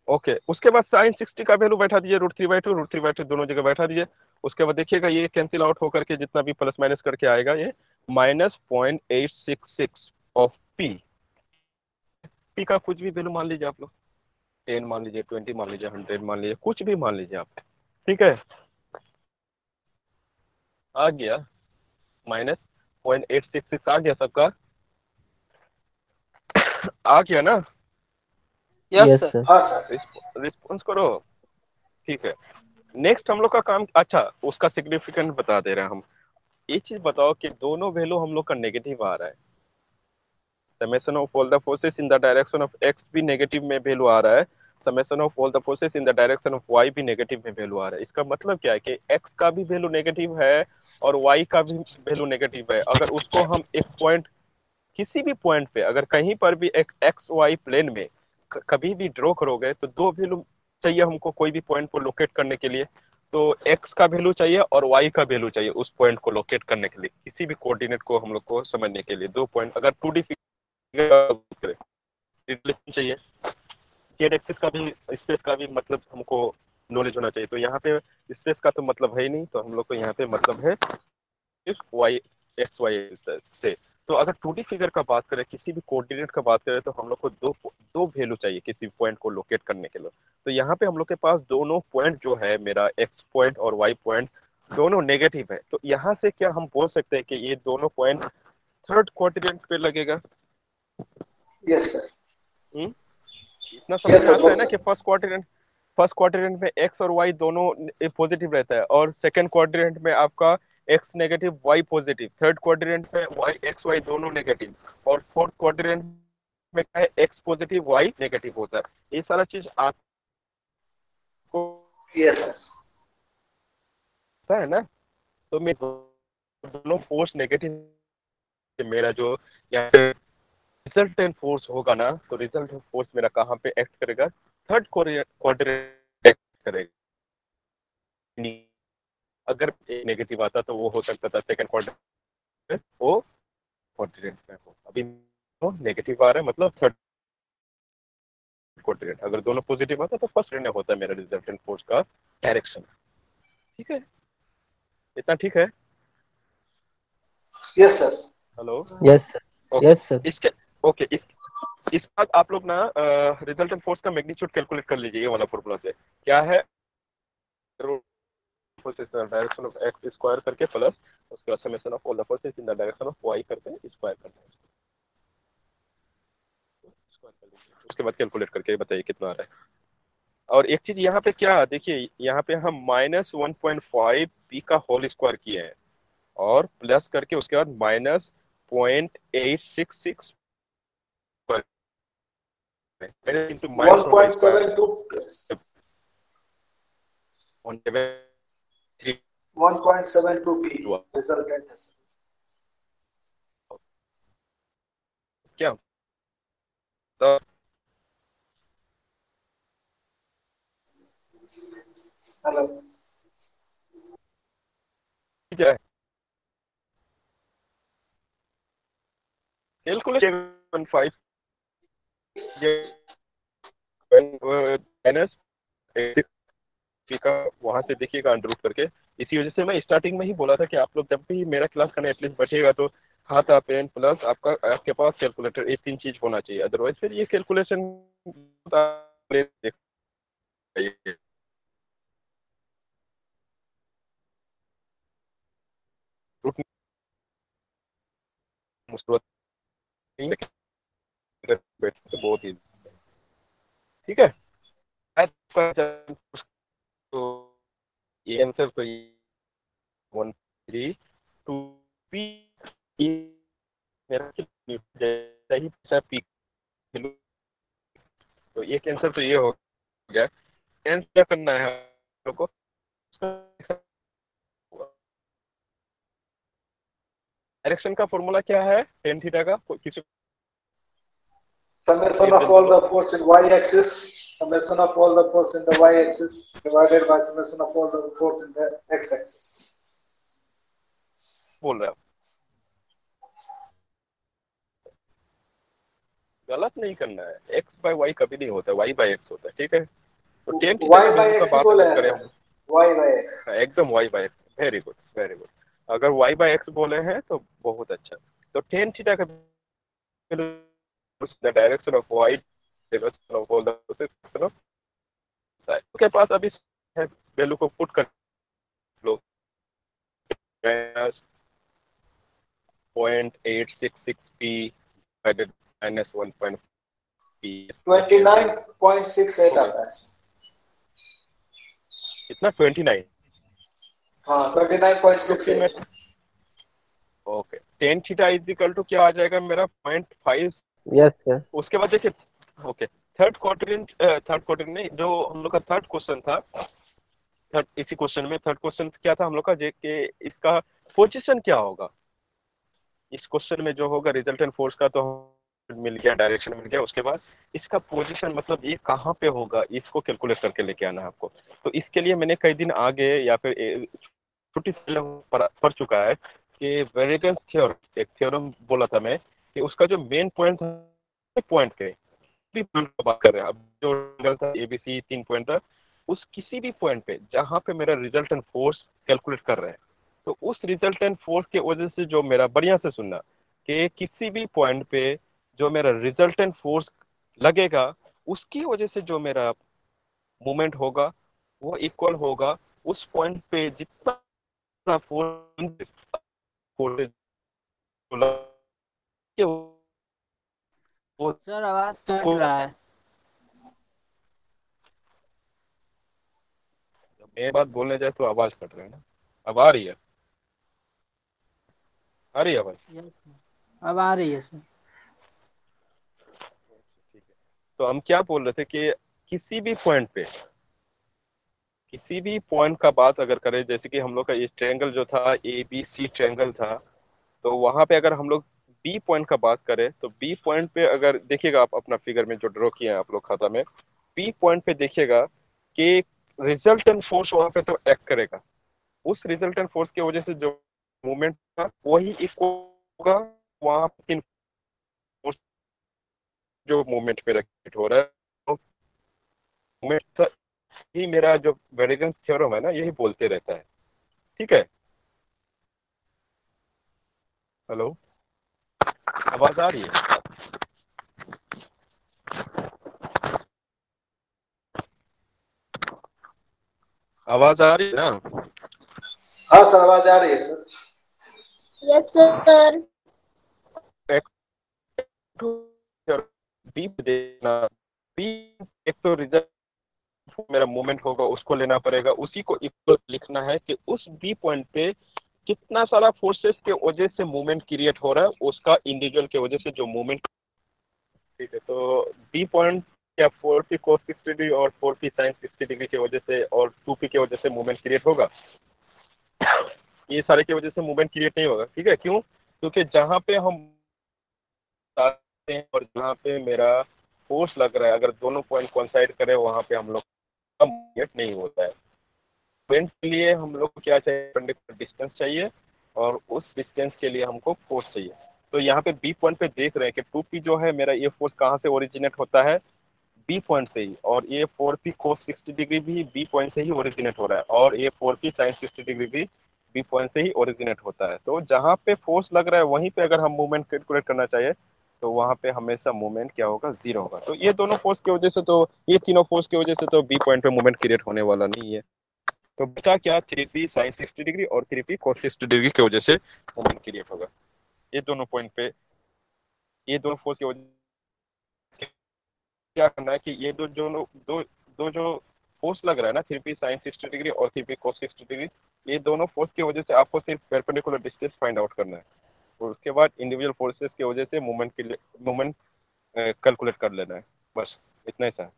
A: Okay, उसके बाद sin 60 का वैल्यू बैठा दीजिए, √3/2 दोनों जगह बैठा दीजिए। उसके बाद देखिएगा ये कैंसिल आउट होकर के जितना भी प्लस माइनस करके आएगा, ये -0.866 ऑफ पी का कुछ भी वैल्यू मान लीजिए आप लोग, 10 मान लीजिए, 20 मान लीजिए, 100 मान लीजिए, कुछ भी मान लीजिए आप, ठीक है? आ गया -0.866 आ गया सबका? आ गया ना?
E: Yes
B: yes
E: sir.
B: सर।
D: हाँ सर।
A: रिस्पॉन्स करो, ठीक है? नेक्स्ट हम लोग का काम, अच्छा उसका सिग्निफिकेंट बता दे रहे हैं हम। ये चीज बताओ कि दोनों वैल्यू हम लोग का नेगेटिव आ रहा है। Summation of all the forces in the direction of X भी नेगेटिव में वैल्यू आ रहा है, summation of all the forces in the direction of Y भी नेगेटिव में वैल्यू आ रहा है। इसका मतलब क्या है कि एक्स का भी वैल्यू नेगेटिव है और वाई का भी वैल्यू नेगेटिव है। अगर उसको हम एक पॉइंट किसी भी पॉइंट पे अगर कहीं पर भी एक एक्स वाई प्लेन में कभी भी ड्रॉ करोगे तो दो वैल्यू चाहिए हमको कोई भी पॉइंट को लोकेट करने के लिए। तो एक्स का वैल्यू चाहिए और वाई का वैल्यू चाहिए उस पॉइंट को लोकेट करने के लिए, किसी भी कोऑर्डिनेट को हम लोग को समझने के लिए दो पॉइंट अगर 2D फिगर चाहिए, जेड एक्सिस का भी स्पेस का भी मतलब हमको नॉलेज होना चाहिए। तो यहाँ पे स्पेस का तो मतलब है ही नहीं, तो हम लोग को यहाँ पे मतलब है सिर्फ वाई एक्स वाई से। तो अगर 2D फिगर का बात करें, किसी भी कोऑर्डिनेट का बात करें, तो हम लोग को दो दो वैल्यू चाहिए किसी भी पॉइंट को लोकेट करने के लिए। तो यहाँ पे हम लोग के पास दोनों पॉइंट जो है, मेरा एक्स पॉइंट और वाई पॉइंट दोनों नेगेटिव है। तो यहाँ से क्या हम बोल सकते हैं कि ये दोनों पॉइंट थर्ड कोऑर्डिनेट पे लगेगा?
D: Yes sir.
A: इतना समझ
D: यस
A: में
D: सर,
A: आता है ना कि फर्स्ट क्वाड्रेंट में एक्स और वाई दोनों पॉजिटिव रहता है, और सेकंड क्वाड्रेंट में आपका X negative Y positive, third quadrant में वाई एक्स वाई दोनों नेगेटिव, और फोर्थ क्वाड्रेंट में क्या है, एक्स पॉजिटिव वाई नेगेटिव होता है। ये सारा चीज आपको
D: यस सर।
A: पता है ना? तो मैं दोनों फोर्स नेगेटिव, मेरा जो यहाँ पे रिजल्टेंट फोर्स होगा ना, तो रिजल्टेंट फोर्स मेरा कहाँ पे एक्ट करेगा? थर्ड क्वाड्रेंट एक्ट करेगा। अगर नेगेटिव आता तो वो हो सकता था सेकंड क्वाड्रेंट वो क्वाड्रेंट में हो। अभी नेगेटिव आ रहा है मतलब थर्ड क्वाड्रेंट। अगर दोनों पॉजिटिव आता तो फर्स्ट क्वाड्रेंट होता है मेरा रिजल्टेंट फोर्स का डायरेक्शन। ठीक है, इतना ठीक है?
D: Yes sir.
A: Hello?
B: Yes sir.
A: Okay,
B: yes sir.
A: इसके ओके इस बात आप लोग ना रिजल्टेंट फोर्स का मैग्नीट्यूड कैलकुलेट कर लीजिए। ये वाला फॉर्मूला से क्या है, डायरेक्शन ऑफ एक्स स्क्वायर करके प्लस उसके बाद summation of all the forces in the direction of Y करके स्क्वायर करना है। स्क्वायर कर लीजिए, उसके बाद कैलकुलेट करके बताइए कितना आ रहा है। और एक चीज यहाँ पे क्या देखिए, यहाँ पे हम -1.5 पी का होल स्क्वायर किए हैं और प्लस करके उसके बाद -0.866 इंटू माइनस होगा स्क्वायर
D: 1.72
A: ऑन
D: 1.72 p रिजल्टेंट है सर।
A: क्या तो
D: हेलो।
A: क्या है कैलकुलेट 5 माइनस का वहां से देखिएगा अंडर करके। इसी वजह से मैं स्टार्टिंग में ही बोला था कि आप लोग जब भी मेरा क्लास करना एटलीस्ट बचेगा तो खाता पेन प्लस आपका आपके पास कैलकुलेटर, ये तीन चीज होना चाहिए। अदरवाइज फिर ये कैलकुलेशन बहुत ही ठीक है। तो ये आंसर तो 1.32 पी मेरा जैसा ही पी। तो एक आंसर तो ये हो गया। आंसर क्या करना है हम लोग को? डायरेक्शन का फॉर्मूला क्या है टेन थीटा का? किसी
D: Summation of all the force in y axis, summation of all the force in the y axis divided by summation of all the force in the x axis.
A: बोल रहे हैं गलत नहीं करना है। एक्स बाय वाई कभी नहीं होता, वाई बाय एक्स होता है। ठीक है, तो टेन थीटा
D: y
A: की
D: by
A: वैल्यू का
D: x ही
A: बात
D: बोला
A: अगर
D: है
A: करें
D: सर।
A: हम,
D: y by x।
A: एकदम Y by X. Very good very good. अगर वाई बाय एक्स बोले हैं तो बहुत अच्छा। तो टेन थीटा का the direction of Y direction of all the direction of side के पास अभी वैल्यू को पुट कर लो 0.866 p डिवाइडेड -1 p
D: 29.68 आता है।
A: कितना 29
D: हाँ 29.68।
A: Okay. Tan theta is equal to क्या आ जाएगा मेरा 0.5।
B: Yes sir.
A: उसके बाद देखिए ओके थर्ड क्वाड्रेंट नहीं, जो हम लोग का थर्ड क्वेश्चन था, थर्ड इसी क्वेश्चन में थर्ड क्वेश्चन क्या था हम लोग का, जे कि इसका पोजीशन क्या होगा? इस क्वेश्चन में जो होगा रिजल्टेंट फोर्स का तो मिल गया, डायरेक्शन मिल गया। उसके बाद इसका पोजीशन मतलब ये कहाँ पे होगा इसको कैलकुलेट करके लेके आना है आपको। तो इसके लिए मैंने कई दिन आगे या फिर छोटी सी पढ़ चुका है कि वेरिएगंस थ्योरम, एक थ्योरम बोला था मैं कि उसका जो मेन पॉइंट था, पॉइंट के भी पॉइंट की बात कर रहे हैं। अब जो रिजल्ट था एबीसी 3 पॉइंट था, उस किसी भी पॉइंट पे जहां पे मेरा रिजल्टेंट फोर्स कैलकुलेट कर रहे हैं, तो उस रिजल्टेंट फोर्स के वजह से जो मेरा, बढ़िया से सुनना, कि किसी भी पॉइंट पे जो मेरा रिजल्टेंट फोर्स लगेगा उसकी वजह से जो मेरा मूवमेंट होगा वो इक्वल होगा उस पॉइंट पे जितना फोर्स वो
E: सर आवाज कट रहा है।
A: मैं बात बोलने जाए तो आवाज कट रही है ना। अब आ रही है? आ रही है आवाज?
E: अब आ रही है सर।
A: ठीक है। तो हम क्या बोल रहे थे कि किसी भी पॉइंट पे, किसी भी पॉइंट का बात अगर करें, जैसे कि हम लोग का इस ट्रायंगल जो था ए बी सी ट्रायंगल था, तो वहां पे अगर हम लोग बी पॉइंट का बात करें तो बी पॉइंट पे अगर देखिएगा आप अपना फिगर में जो ड्रॉ किए हैं आप लोग खाता में, बी पॉइंट पे देखिएगा कि रिजल्टेंट फोर्स वहां पे तो एक्ट करेगा। उस रिजल्टेंट फोर्स की वजह से जो मूवमेंट था वही इक्वल होगा वहां पे फोर्स जो मूवमेंट पे रेक्ट हो रहा है। तो मूवमेंट ही मेरा जो वेरिएगंस थ्योरम है ना यही बोलते रहता है। ठीक है? हेलो, आवाज आ रही है? आवाज आ रही है ना?
D: हाँ सर, आवाज आ रही है सर।
C: Yes, sir.
A: बी देना, बी एक तो रिजल्ट मेरा मूवमेंट होगा उसको लेना पड़ेगा, उसी को इक्वल लिखना है कि उस बी पॉइंट पे कितना सारा फोर्सेस के वजह से मूवमेंट क्रिएट हो रहा है, उसका इंडिविजुअल के वजह से जो मूवमेंट। ठीक है, तो बी पॉइंट क्या 4p cos 60 डिग्री और 4p sin 60 डिग्री की वजह से और 2p की वजह से मूवमेंट क्रिएट होगा? ये सारे की वजह से मूवमेंट क्रिएट नहीं होगा। ठीक है, क्यों? क्योंकि जहां पे हम हैं और जहाँ पे मेरा फोर्स लग रहा है, अगर दोनों पॉइंट कोइंसाइड करे वहां पे हम लोग का मूवमेंट नहीं होता है। मूवमेंट के लिए हम लोग को क्या चाहिए? परपेंडिकुलर डिस्टेंस चाहिए, और उस डिस्टेंस के लिए हमको फोर्स चाहिए। तो यहाँ पे बी पॉइंट पे देख रहे हैं कि 2p जो है मेरा, ये फोर्स कहाँ से ओरिजिनेट होता है? बी पॉइंट से ही। और ये 4p cos 60 डिग्री भी बी पॉइंट से ही ओरिजिनेट हो रहा है, और ये 4p sin 60 डिग्री भी बी पॉइंट से ही ओरिजिनेट होता है। तो जहाँ पे फोर्स लग रहा है वहीं पे अगर हम मूवमेंट कैलकुलेट करना चाहिए तो वहां पे हमेशा मूवमेंट क्या होगा? जीरो होगा। तो ये दोनों फोर्स की वजह से तो, ये तीनों फोर्स की वजह से तो बी पॉइंट पे मूवमेंट क्रिएट होने वाला नहीं है। तो बचा क्या? 3p sin 60 डिग्री और 3p cos 60 डिग्री की वजह से मूवमेंट क्रिएट होगा। ये दोनों पॉइंट पे, ये दोनों फोर्स की वजह क्या करना है कि ये दो जो फोर्स लग रहा है ना, 3p sin 60 डिग्री और 3p cos 60 डिग्री, ये दोनों फोर्स की वजह से आपको सिर्फ परपेंडिकुलर डिस्टेंस फाइंड आउट करना है, और उसके बाद इंडिविजुअल फोर्सेस की वजह से मूवमेंट के लिए मूवमेंट कैलकुलेट कर लेना है। बस इतना ही सा है।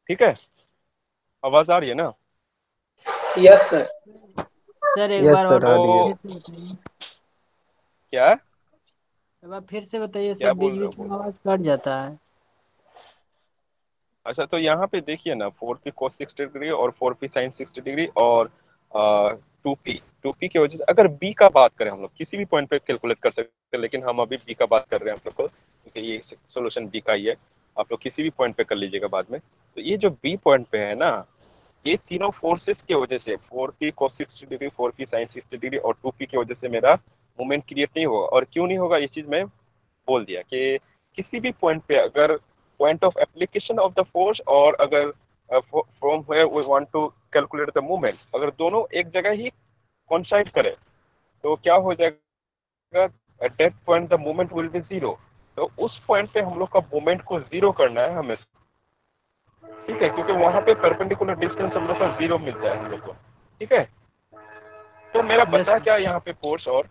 A: ठीक है? आवाज आ रही है ना?
F: Yes sir.
E: सर एक
B: यस
E: बार और
B: सर, आ रही है।
A: तो
E: फिर से बताइए।
A: क्या
E: एक बार फिर से बताइए
A: क्या
E: सर,
A: बोल
E: बीच
A: रहे हो?
E: बीच में
A: बोलो।
E: आवाज कट जाता है।
A: अच्छा, तो यहाँ पे देखिए ना, 4p cos 60 डिग्री और 4p sin 60 डिग्री और 2p की वजह से अगर b का बात करें, हम लोग किसी भी पॉइंट पे कैलकुलेट कर सकते हैं, लेकिन हम अभी b का बात कर रहे हैं आप लोग को, क्योंकि ये सोल्यूशन b का ही है। आप लोग किसी भी पॉइंट पे कर लीजिएगा बाद में। तो ये जो b पॉइंट पे है ना, ये तीनों फोर्सेस की वजह से 4p cos 60 degree, 4p sin 60 degree और 2p की वजह से मेरा मूवमेंट क्रिएट नहीं होगा। और क्यों नहीं होगा ये चीज मैं बोल दिया कि किसी भी पॉइंट पे अगर point of application of the force और अगर from where we want to calculate the movement, अगर दोनों एक जगह ही कोइंसाइड करे तो क्या हो जाएगा? At that point the movement will be zero. तो उस पॉइंट पे हम लोग का मूवमेंट को जीरो करना है हमें। ठीक है? क्योंकि वहां पे परपेंडिकुलर डिस्टेंस हम लोग का जीरो मिलता है हम लोग को। ठीक है? तो मेरा
E: यस
A: बचा
E: सर।
A: क्या यहाँ पे? फोर्स और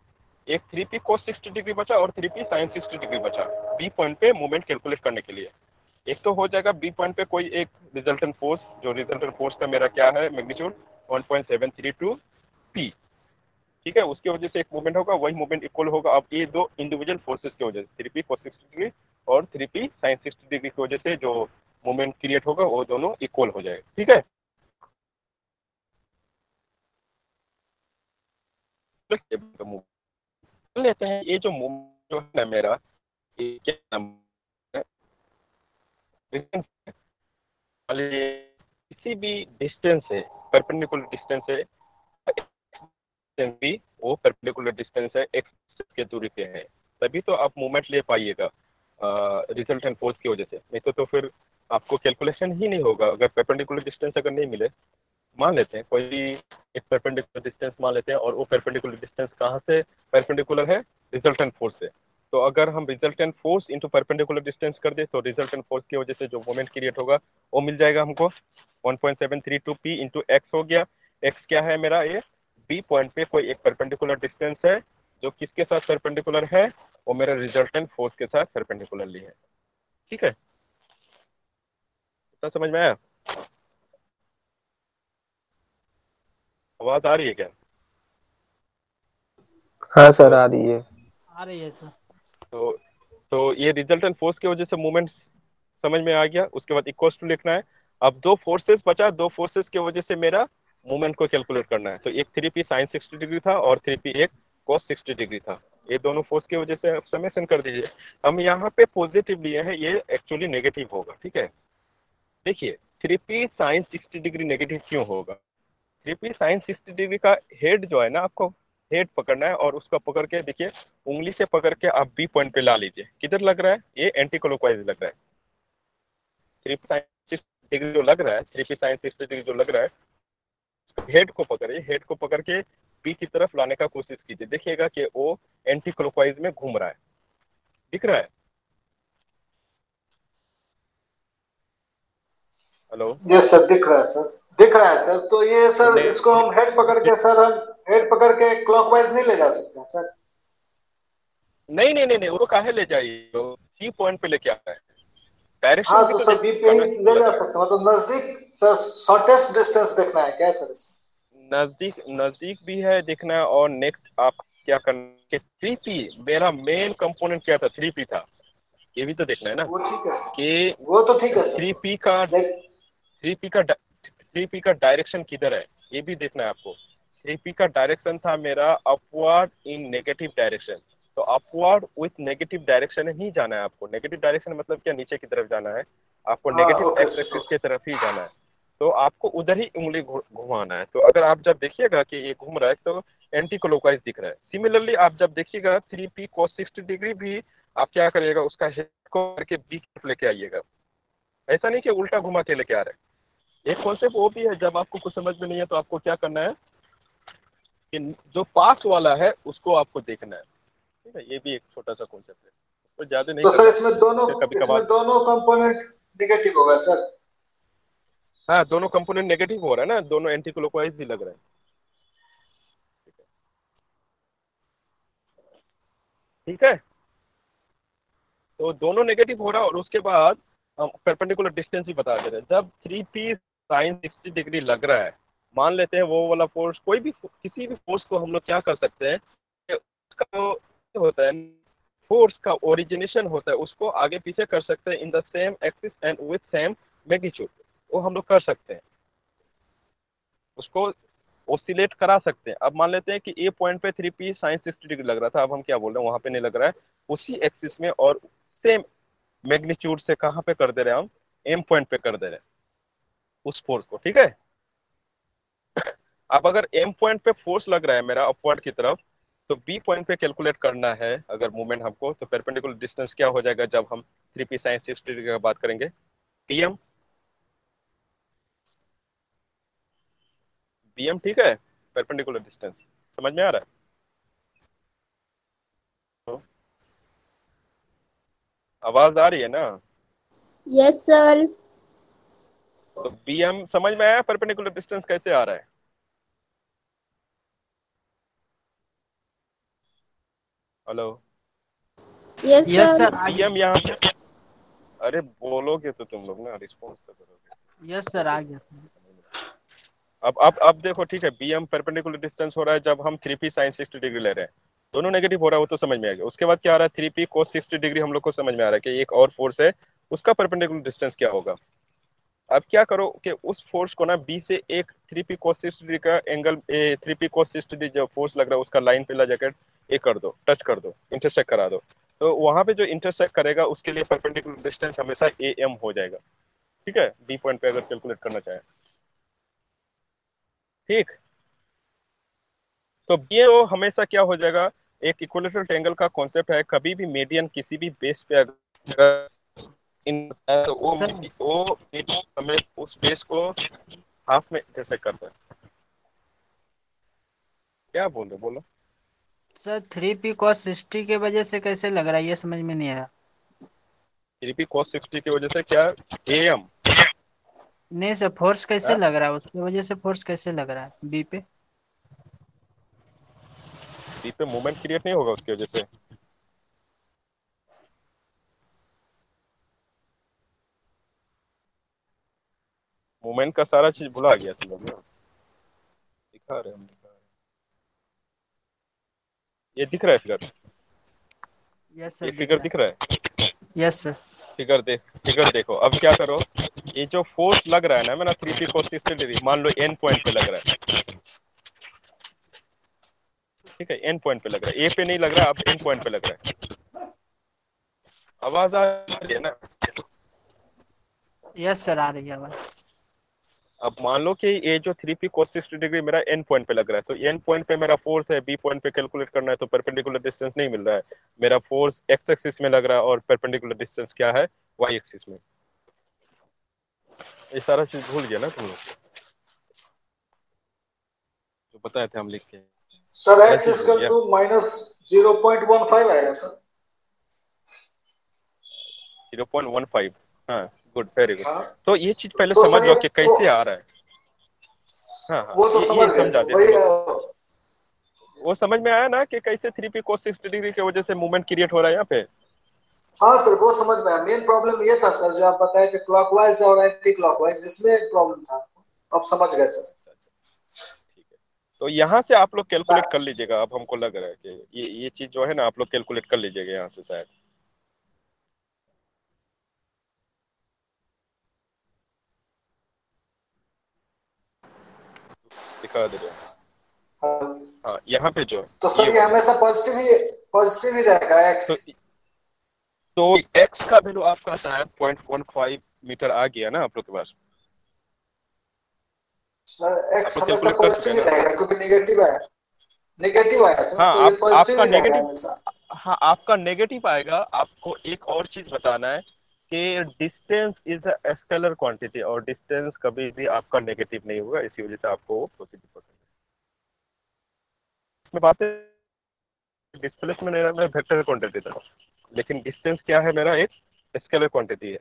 A: एक 3p cos 60 डिग्री बचा और 3p sin 60 डिग्री बचा बी पॉइंट पे मूवमेंट कैलकुलेट करने के लिए। एक तो हो जाएगा बी पॉइंट पे कोई एक रिजल्टेंट फोर्स, जो रिजल्टेंट फोर्स का मेरा क्या है? Magnitude 1.732 p। ठीक है, उसकी वजह से एक मूवमेंट होगा, वही मूवमेंट इक्वल होगा अब ये दो इंडिविजुअल फोर्सेस की वजह से, 3p cos 60 डिग्री और 3p sin 60 डिग्री की वजह से जो मूवमेंट क्रिएट होगा वो दोनों इक्वल हो जाएगा। ठीक है, लेते हैं ये जो मूवमेंट जो है ना मेरा, ये क्या नाम है, किसी भी डिस्टेंस है, परपेंडिकुलर डिस्टेंस है, डिस्टेंस भी वो परपेंडिकुलर डिस्टेंस है एक्स के दूरी पे है, तभी तो आप मूवमेंट ले पाइएगा रिजल्टेंट फोर्स की वजह से, नहीं तो फिर आपको कैलकुलेशन ही नहीं होगा अगर परपेंडिकुलर डिस्टेंस अगर नहीं मिले। मान लेते हैं कोई एक परपेंडिकुलर डिस्टेंस मान लेते हैं और वो परपेंडिकुलर डिस्टेंस कहाँ से परपेंडिकुलर है, रिजल्टेंट फोर्स से। तो अगर हम resultant force into perpendicular distance कर दे तो रिजल्टेंट फोर्स की वजह से जो मोमेंट क्रिएट होगा वो मिल जाएगा हमको 1.732 p इंटू एक्स हो गया। एक्स क्या है मेरा, ये बी पॉइंट पे कोई एक परपेंडिकुलर डिस्टेंस है जो किसके साथ परपेंडिकुलर है, वो मेरा रिजल्टेंट फोर्स के साथ परपेंडिकुलरली है। ठीक है, इतना समझ में आया? आवाज आ रही है क्या?
B: हाँ सर,
A: तो
B: आ रही है।
E: आ रही है सर।
A: तो तो ये रिजल्टेंट फोर्स की वजह से मूवमेंट समझ में आ गया। उसके बाद इक्वल्स टू लिखना है। अब दो फोर्सेस बचा, दो फोर्सेस की वजह से मेरा मूवमेंट को कैलकुलेट करना है। तो एक 3p sin 60 डिग्री था और 3p एक cos 60 डिग्री था। ये दोनों फोर्स की वजह से आप समेशन कर दीजिए। हम यहाँ पे पॉजिटिव लिए हैं, ये एक्चुअली नेगेटिव होगा। ठीक है, देखिए 3p sin 60 डिग्री नेगेटिव क्यों होगा? 3p sin 60 डिग्री का हेड जो है ना, आपको हेड पकड़ना है और उसका पकड़ के देखिए, उंगली से पकड़ के आप बी पॉइंट पे ला लीजिए। किधर लग रहा है? ये एंटी क्लॉकवाइज लग रहा है। 3p sin 60 डिग्री जो लग रहा है, 3p sin 60 डिग्री जो लग रहा है, हेड को पकड़िए, हेड को पकड़ के बी की तरफ लाने का कोशिश कीजिए, देखिएगा कि वो एंटी क्लॉकवाइज में घूम रहा है। दिख रहा है? हेलो?
D: यस सर, दिख रहा है सर, दिख रहा है सर। तो ये
A: तो
D: सर, इसको हम हेड पकड़ के सर, हम हेड पकड़ के क्लॉकवाइज नहीं ले जा सकते हैं सर?
A: नहीं नहीं नहीं नहीं, वो काहे ले जाइए, सी पॉइंट पे लेके आ रहा है,
D: हाँ,
A: डायरेक्शन भी
D: तो
A: तो
D: सर बी पे
A: देखिएगा
D: ही
A: ना
D: ले
A: किधर लग
D: जा
A: रहा है।
D: सकते हैं, मतलब नजदीक सर, शॉर्टेस्ट डिस्टेंस देखना है क्या सर इसमें?
A: नजदीक नजदीक भी है देखना है, और नेक्स्ट आप क्या करना, 3p मेरा मेन कंपोनेंट क्या था, 3p था, ये भी तो देखना है ना
D: वो ठीक है सर,
A: कि
D: वो तो ठीक है सर।
A: 3p का
D: देख,
A: 3p का 3p का डायरेक्शन किधर है, ये भी देखना है आपको। 3p का डायरेक्शन था मेरा अपवर्ड इन नेगेटिव डायरेक्शन, तो अपवर्ड विथ नेगेटिव डायरेक्शन ही जाना है आपको। नेगेटिव डायरेक्शन मतलब क्या, नीचे की तरफ जाना है आपको,
D: हाँ
A: negative
D: okay
A: x
D: sir,
A: axis
D: okay.
A: की तरफ ही जाना है। तो आपको उधर ही उंगली घुमाना है। तो अगर आप जब देखिएगा कि ये घूम रहा है तो एंटी क्लॉकवाइज दिख रहा है। सिमिलरली आप जब देखिएगा 3p cos 60 डिग्री भी, आप क्या करिएगा, उसका हेड को करके बी की तरफ लेके आइएगा। ऐसा नहीं कि उल्टा घुमा के लेके आ रहे हैं। एक कॉन्सेप्ट वो भी है, जब आपको कुछ समझ में नहीं है तो आपको क्या करना है कि जो पास वाला है उसको आपको देखना है। ठीक है, ये भी एक छोटा सा कॉन्सेप्ट है, उसको ज्यादा नहीं
D: तो सर
A: करना है,
D: इसमें दोनों,
A: फिर कभी
D: इसमें
A: कभार।
D: दोनों कंपोनेंट निगेटिव होगा सर?
A: हाँ, दोनों कंपोनेंट नेगेटिव हो रहा है ना, दोनों एंटी क्लॉकवाइज भी लग रहे हैं। ठीक है, तो दोनों नेगेटिव हो रहा है, और उसके बाद हम परपेंडिकुलर डिस्टेंस भी बता दे रहे हैं। जब 3p sin 60 डिग्री लग रहा है, मान लेते हैं वो वाला फोर्स, कोई भी किसी भी फोर्स को हम लोग क्या कर सकते हैं कि उसका जो होता है, फोर्स का ओरिजिनेशन होता है, उसको आगे पीछे कर सकते हैं in the same axis and with same magnitude. वो हम लोग कर सकते हैं, उसको ओसिलेट करा सकते हैं। अब मान लेते हैं कि ए पॉइंट पे 3p sin 60 डिग्री लग रहा था, अब हम क्या बोल रहे हैं, वहां पे नहीं लग रहा है, उसी एक्सिस में और सेम मैग्नीट्यूड से कहां पे कर दे रहे हैं हम, एम पॉइंट पे कर दे रहे हैं उस फोर्स को। ठीक है, अब अगर एम पॉइंट पे फोर्स लग रहा है मेरा अपवर्ड की तरफ, तो बी पॉइंट पे कैलकुलेट करना है अगर मूवमेंट हमको, तो परपेंडिकुलर डिस्टेंस क्या हो जाएगा जब हम 3p sin 60 डिग्री की बात करेंगे, pm bm। ठीक है, परपेंडिकुलर डिस्टेंस समझ में आ रहा है? आवाज आ रही है ना?
C: Yes sir.
A: तो bm समझ में आया, परपेंडिकुलर डिस्टेंस कैसे आ रहा है? Hello?
C: Yes
E: yes
C: sir.
E: Sir, आ
A: bm
E: गया।
A: यहाँ पे, अरे बोलोगे तो तुम लोग ना, रिस्पॉन्स तो करोगे।
E: यस सर, आ गया।
A: अब देखो, ठीक है, BM परपेंडिकुलर डिस्टेंस हो रहा है जब हम 3P sin 60 डिग्री ले रहे हैं, दोनों नेगेटिव हो रहा है, वो तो समझ में आ गया। उसके बाद क्या आ रहा है, 3P cos 60 डिग्री हम लोग को समझ में आ रहा है कि एक और फोर्स है, उसका परपेंडिकुलर डिस्टेंस क्या होगा। अब क्या करो कि उस फोर्स को ना बी से एक 3P cos 60 डिग्री का एंगल, 3P cos 60 डिग्री जो फोर्स लग रहा है उसका लाइन पे ला जाकर कर दो, टच कर दो, इंटरसेक्ट करा दो। तो वहां पे जो इंटरसेक्ट करेगा उसके लिए परपेंडिकुलर डिस्टेंस हमेशा AM हो जाएगा। ठीक है, B पॉइंट पे अगर कैलकुलेट करना चाहे, ठीक। तो BO हमेशा क्या हो जाएगा, एक इक्विलेटरल ट्रायंगल का कॉन्सेप्ट है, कभी भी मीडियन किसी भी बेस पे अगर इन तो
E: सर
A: वो हमें उस बेस को हाफ में इंटरसेक्ट करता है। क्या बोल रहे, बोलो।
E: सर 3P cos 60 के वजह से कैसे लग रहा है, ये समझ में नहीं आया।
A: 3P cos 60 की वजह से क्या, AM
E: नहीं सर, फोर्स कैसे लग रहा है, उसकी वजह से फोर्स कैसे लग रहा है बी पे।
A: बी पे मूवमेंट क्रिएट नहीं होगा उसकी वजह से। मूवमेंट का सारा चीज भुला गया तुम लोग ना। दिखा रहे हम, दिखा रहे हैं। ये दिख रहा है फिगर,
E: यस
A: ये
E: सर, दिख
A: फिगर
E: रहा
A: दिख रहा है।
E: है। Yes sir.
A: फिगर देखो, अब क्या करो, ये जो फोर्स लग रहा है ना मेरा 3P cos 60 डिग्री, मान लो एन पॉइंट पे लग रहा है। ठीक है, एन पॉइंट पे लग रहा है, ए पे नहीं लग रहा है, अब एन पॉइंट पे लग रहा है। आवाज आ रही है ना।
E: यस सर, आ रही है आवाज।
A: अब मान लो कि ये जो 3P cos 60 डिग्री मेरा एन पॉइंट पे लग रहा है, तो एन पॉइंट पे मेरा फोर्स है, बी पॉइंट पे कैलकुलेट करना है, तो परपेंडिकुलर डिस्टेंस नहीं मिल रहा है। मेरा फोर्स एक्स एक्सिस में लग रहा है और परपेंडिकुलर डिस्टेंस क्या है, वाई एक्सिस में। ये सारा चीज भूल गया ना तुम लोग, जो बताए थे हम लिख के,
D: सर
A: सारा
D: एक्स
A: चीज भूल
D: इक्वल
A: गया।
D: टू -0.15 आएगा सर।
A: 0.15, हाँ, गुड, वेरी गुड।
D: हाँ
A: तो ये चीज पहले
D: तो
A: समझ
D: सर
A: लो
D: ये
A: कि कैसे आ रहा है। हाँ हाँ,
D: वो तो
A: ये
D: समझ गए
A: समझा
D: सर,
A: देते
D: वही
A: हैं। वो समझ में आया ना कि कैसे 3P cos 60 डिग्री की वजह से मूवमेंट क्रिएट हो रहा है यहाँ पे।
D: हाँ सर वो समझ में आया। मेन प्रॉब्लम ये था सर जो आप बताए थे क्लॉकवाइज और एंटी क्लॉकवाइज, इसमें प्रॉब्लम था। अब समझ गए सर।
A: अच्छा अच्छा, ठीक है। तो यहाँ से आप लोग कैलकुलेट कर लीजिएगा, अब हमको लग रहा है कि ये चीज जो है ना आप लोग कैलकुलेट कर लीजिएगा यहाँ से शायद। दिखा दे रहे हैं।
D: हाँ,
A: हाँ, यहाँ पे जो
D: तो
A: ये
D: सर ये
A: वाला,
D: हमेशा पॉजिटिव ही रहेगा एक्स।
A: तो तो एक्स का वैल्यू आपका शायद 0.15 मीटर आ गया ना आप लोग के पास।
D: सर
A: आप
D: एक्स
A: लोग
D: हमेशा
A: कैलकुलेट कर चुके
D: पॉजिटिव
A: हैं
D: ही
A: ना।
D: रहेगा क्योंकि नेगेटिव है। नेगेटिव आया सर
A: हाँ,
D: तो ये पॉजिटिव
A: आपका
D: ही रहेगा
A: नेगेटिव,
D: हमेशा।
A: हाँ आपका नेगेटिव आएगा। आपको एक और चीज बताना है कि distance is a scalar quantity, और डिस्टेंस कभी भी आपका नेगेटिव नहीं होगा, इसी वजह से आपको वो पॉजिटिव पसंद है। मैं बात डिस्प्लेसमेंट मेरा वेक्टर क्वांटिटी था, लेकिन डिस्टेंस क्या है, मेरा एक स्केलर क्वांटिटी है।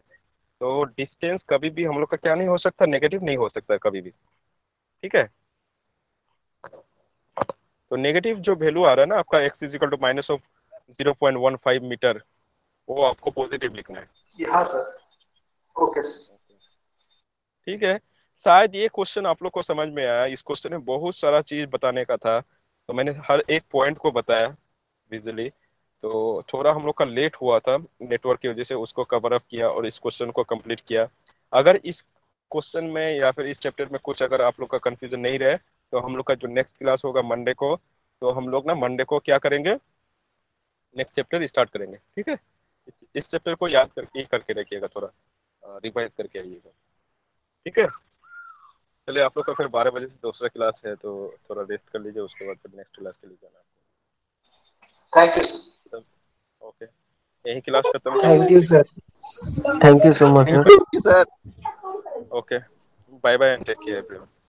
A: तो डिस्टेंस कभी भी हम लोग का क्या नहीं हो सकता, नेगेटिव नहीं हो सकता कभी भी। ठीक है, तो नेगेटिव जो वैल्यू आ रहा है ना आपका x is equal to minus of 0.15 metre, वो आपको पॉजिटिव लिखना है।
D: हाँ सर। Okay sir.
A: ठीक है, शायद ये क्वेश्चन आप लोग को समझ में आया। इस क्वेश्चन में बहुत सारा चीज बताने का था, तो मैंने हर एक पॉइंट को बताया विजुअली। तो थोड़ा हम लोग का लेट हुआ था नेटवर्क की वजह से, उसको कवर अप किया और इस क्वेश्चन को कंप्लीट किया। अगर इस क्वेश्चन में या फिर इस चैप्टर में कुछ अगर आप लोग का कंफ्यूजन नहीं रहे, तो हम लोग का जो नेक्स्ट क्लास होगा मंडे को, तो हम लोग ना मंडे को क्या करेंगे, नेक्स्ट चैप्टर स्टार्ट करेंगे। ठीक है, इस चैप्टर को याद करके रखिएगा, थोड़ा रिवाइज करके आइएगा। ठीक है, चलिए, आप लोग का फिर 12 बजे से दूसरा क्लास है, तो थोड़ा रेस्ट कर लीजिए, उसके बाद फिर नेक्स्ट क्लास के लिए जाना
D: थैंक यू सर।
A: है। ओके, यही क्लास खत्म।
F: Thank you sir.
B: Thank you so much sir.
A: Okay, bye bye and take care everyone.